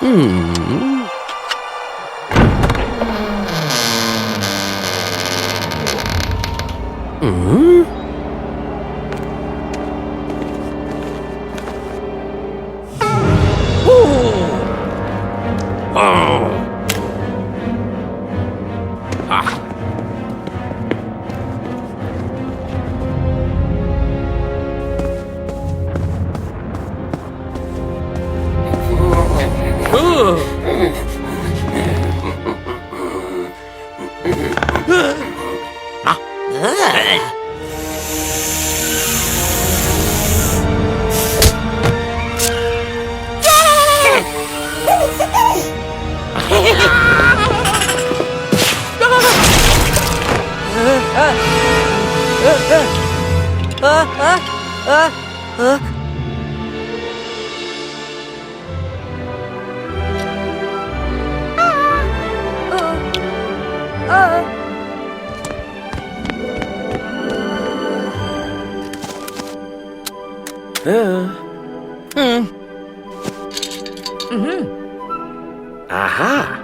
Hmm. Hmm? Aha!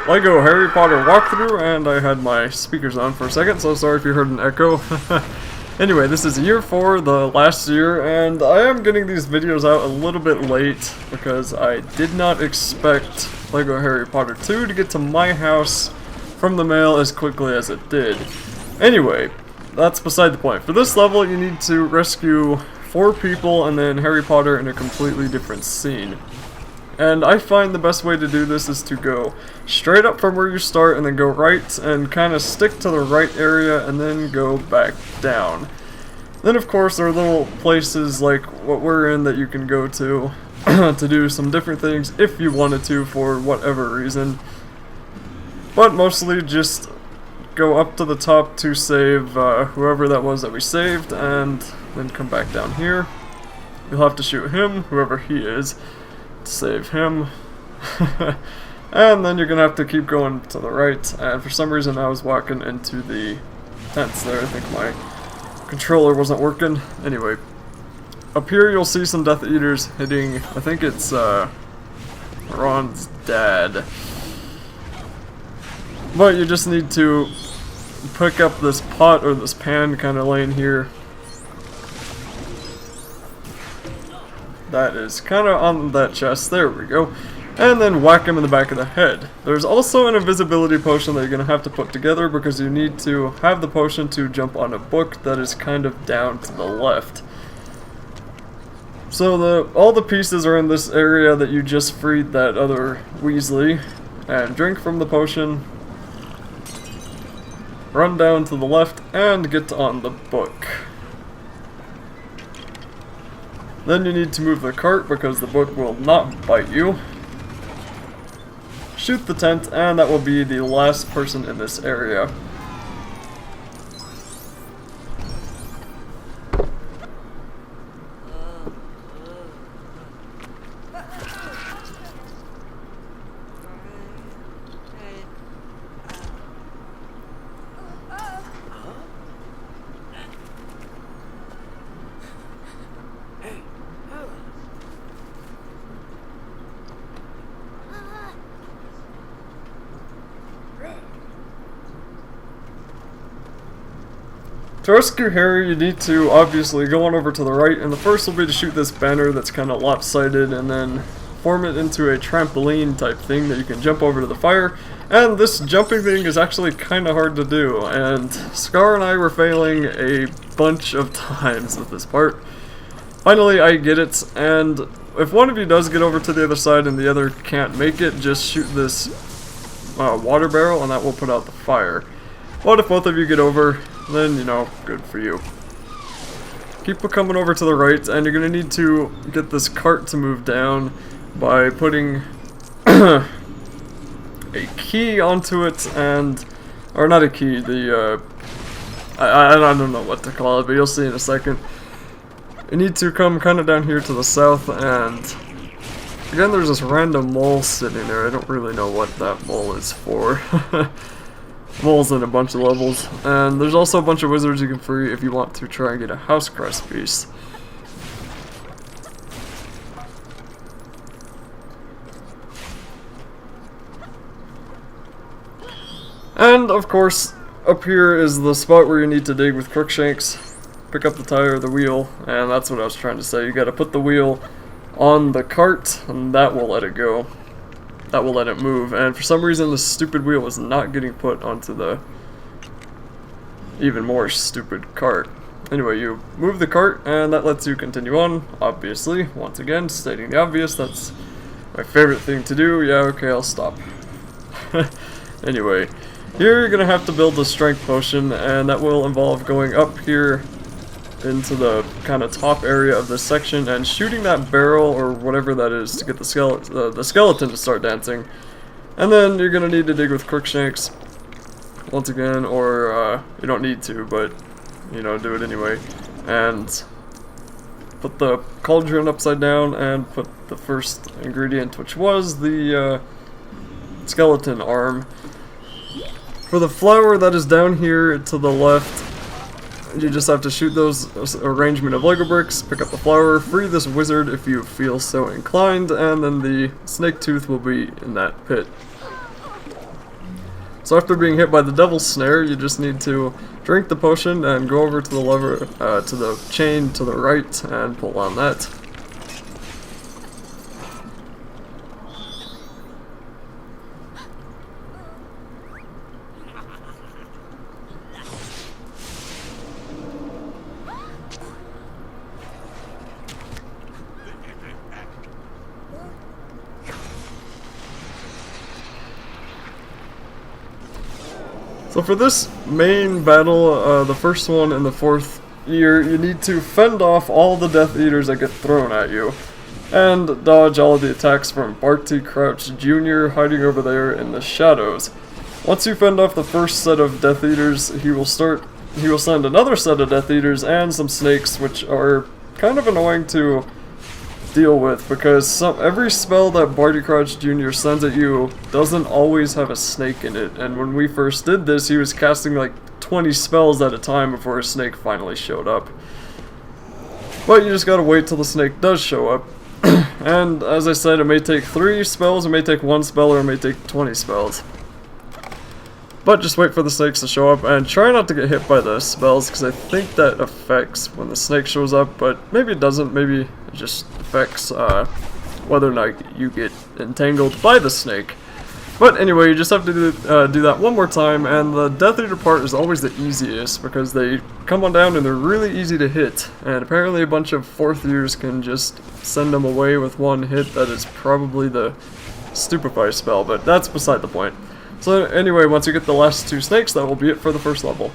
Lego Harry Potter walkthrough, and I had my speakers on for a second, so sorry if you heard an echo. Anyway, this is year 4, the last year, and I am getting these videos out a little bit late because I did not expect Lego Harry Potter 2 to get to my house from the mail as quickly as it did. Anyway, that's beside the point. For this level, you need to rescue 4 people and then Harry Potter in a completely different scene. And I find the best way to do this is to go straight up from where you start and then go right and kind of stick to the right area and then go back down. Then of course there are little places like what we're in that you can go to to do some different things if you wanted to for whatever reason. But mostly just go up to the top to save whoever that was that we saved and then come back down here. You'll have to shoot him, whoever he is. Save him. And then you're gonna have to keep going to the right, and for some reason I was walking into the tents there. I think my controller wasn't working. Anyway, up here you'll see some Death Eaters hitting, I think it's Ron's dad. But you just need to pick up this pot or this pan kind of laying here. That is kind of on that chest. There we go. And then whack him in the back of the head. There's also an invisibility potion that you're going to have to put together because you need to have the potion to jump on a book that is kind of down to the left. So all the pieces are in this area that you just freed that other Weasley. And drink from the potion. Run down to the left and get on the book. Then you need to move the cart because the book will not bite you. Shoot the tent, and that will be the last person in this area. To rescue Harry, you need to obviously go on over to the right, and the first will be to shoot this banner that's kind of lopsided, and then form it into a trampoline type thing that you can jump over to the fire. And this jumping thing is actually kind of hard to do, and Scar and I were failing a bunch of times with this part. Finally, I get it, and if one of you does get over to the other side and the other can't make it, just shoot this water barrel, and that will put out the fire. But if both of you get over, then, you know, good for you. Keep coming over to the right, and you're going to need to get this cart to move down by putting a key onto it, and, or not a key, the, I don't know what to call it, but you'll see in a second. You need to come kind of down here to the south, and again, there's this random mole sitting there. I don't really know what that mole is for. Moles in a bunch of levels, and there's also a bunch of wizards you can free if you want to try and get a house crest piece. And of course, up here is the spot where you need to dig with Crookshanks. Pick up the tire of the wheel, and that's what I was trying to say. You gotta put the wheel on the cart, and that will let it go. That will let it move, and for some reason the stupid wheel was not getting put onto the even more stupid cart. Anyway, you move the cart, and that lets you continue on, obviously. Once again, stating the obvious, that's my favorite thing to do. Yeah, okay, I'll stop. Anyway, here you're gonna have to build a strength potion, and that will involve going up here into the kind of top area of this section and shooting that barrel or whatever that is to get the skeleton to start dancing. And then you're gonna need to dig with Crookshanks once again, or you don't need to, but you know, do it anyway. And put the cauldron upside down and put the first ingredient, which was the skeleton arm. For the flower that is down here to the left, you just have to shoot those arrangement of Lego bricks, pick up the flower, free this wizard if you feel so inclined, and then the snake tooth will be in that pit. So after being hit by the devil's snare, you just need to drink the potion and go over to the lever, to the chain to the right, and pull on that. So for this main battle, the first one in the 4th year, you need to fend off all the Death Eaters that get thrown at you, and dodge all of the attacks from Barty Crouch Jr. hiding over there in the shadows. Once you fend off the first set of Death Eaters, he will send another set of Death Eaters and some snakes, which are kind of annoying to deal with, because every spell that Barty Crouch Jr. sends at you doesn't always have a snake in it, and when we first did this, he was casting like 20 spells at a time before a snake finally showed up. But you just gotta wait till the snake does show up, and as I said, it may take 3 spells, it may take 1 spell, or it may take 20 spells. But just wait for the snakes to show up, and try not to get hit by the spells, because I think that affects when the snake shows up, but maybe it doesn't, maybe it just affects whether or not you get entangled by the snake. But anyway, you just have to do that one more time, and the Death Eater part is always the easiest, because they come on down and they're really easy to hit, and apparently a bunch of 4th years can just send them away with one hit. That is probably the Stupefy spell, but that's beside the point. So anyway, once you get the last 2 snakes, that will be it for the first level.